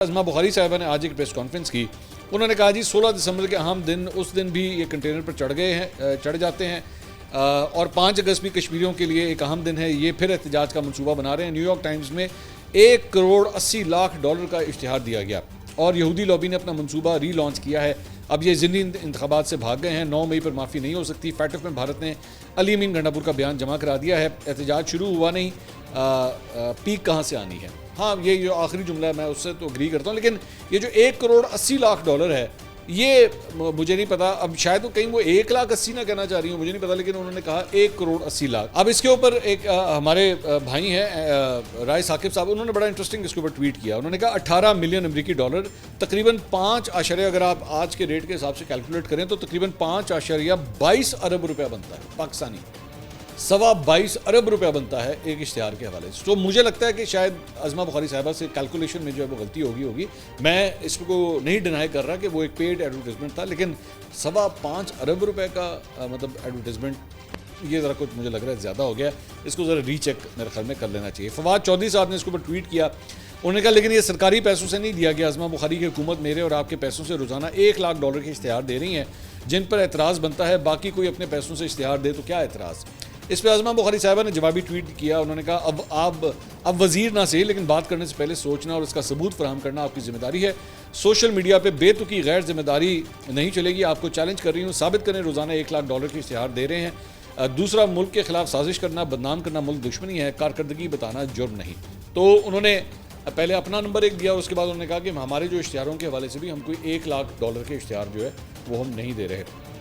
ازما بخاری صاحبہ نے آج ایک پریس کانفرنس کی. انہوں نے کہا جی 16 دسمبر کے اہم دن اس دن بھی یہ کنٹینر پر چڑھ جاتے ہیں اور 5 اگست بھی کشمیریوں کے لیے ایک اہم دن ہے. یہ پھر احتجاج کا منصوبہ بنا رہے ہیں. نیو یارک ٹائمز میں $1.80 کا اشتہار دیا گیا اور یہودی لابی نے اپنا منصوبہ ری لانچ کیا ہے. اب یہ ضمنی انتخابات سے بھاگ گئے ہیں. 9 مئی پر معافی نہیں ہو سکتی. فیٹف میں بھارت نے علی امین گنڈا پور کا بیان جمع کرا دیا ہے. احتجاج شروع ہوا نہیں, پیک کہاں سے آنی ہے. ہاں یہ جو آخری جملہ ہے میں اس سے تو اگری کرتا ہوں, لیکن یہ جو $1.80 ہے یہ مجھے نہیں پتا. اب شاید کہیں وہ 1,80,000 نہ کہنا چاہ رہی ہوں, مجھے نہیں پتا, لیکن انہوں نے کہا $1.80,00,000. اب اس کے اوپر ایک ہمارے بھائی ہیں رائے ثاقب صاحب, انہوں نے بڑا انٹرسٹنگ اس کے اوپر ٹویٹ کیا. انہوں نے کہا 18 ملین امریکی ڈالر, تقریباً 5 اگر آپ آج کے ریٹ کے حساب سے کیلکولیٹ کریں تو تقریباً 5.22 ارب روپیہ بنتا ہے پاکستانی. 22 ارب روپیہ بنتا ہے ایک اشتہار کے حوالے سے. تو مجھے لگتا ہے کہ شاید ازما بخاری صاحبہ سے کیلکولیشن میں جو ہے وہ غلطی ہوگی. میں اس کو نہیں ڈینائی کر رہا کہ وہ ایک پیڈ ایڈورٹائزمنٹ تھا, لیکن 5.25 ارب روپے کا مطلب ایڈورٹائزمنٹ یہ ذرا کچھ مجھے لگ رہا ہے زیادہ ہو گیا. اس کو ذرا ری چیک میرے خیال میں کر لینا چاہیے. فواد چودھری صاحب نے اس کے اوپر ٹویٹ کیا. انہوں نے کہا لیکن یہ سرکاری پیسوں سے نہیں دیا گیا. ازما بخاری کی حکومت میرے اور آپ کے پیسوں سے روزانہ $1,00,000 کے اشتہار دے رہی ہیں جن پر اعتراض بنتا ہے. باقی کوئی اپنے پیسوں سے اشتہار دے تو کیا اعتراض. اس پہ ازما بخاری صاحبہ نے جوابی ٹویٹ کیا. انہوں نے کہا اب وزیر نہ صحیح لیکن بات کرنے سے پہلے سوچنا اور اس کا ثبوت فراہم کرنا آپ کی ذمہ داری ہے. سوشل میڈیا پہ بے تکی غیر ذمہ داری نہیں چلے گی. آپ کو چیلنج کر رہی ہوں, ثابت کریں روزانہ $1,00,000 کے اشتہار دے رہے ہیں. دوسرا, ملک کے خلاف سازش کرنا, بدنام کرنا ملک دشمنی ہے, کارکردگی بتانا جرم نہیں. تو انہوں نے پہلے اپنا نمبر ایک دیا اور اس کے بعد انہوں نے کہا کہ ہمارے جو اشتہاروں کے حوالے سے بھی ہم کوئی $1,00,000 کے اشتہار جو ہے وہ ہم نہیں دے رہے.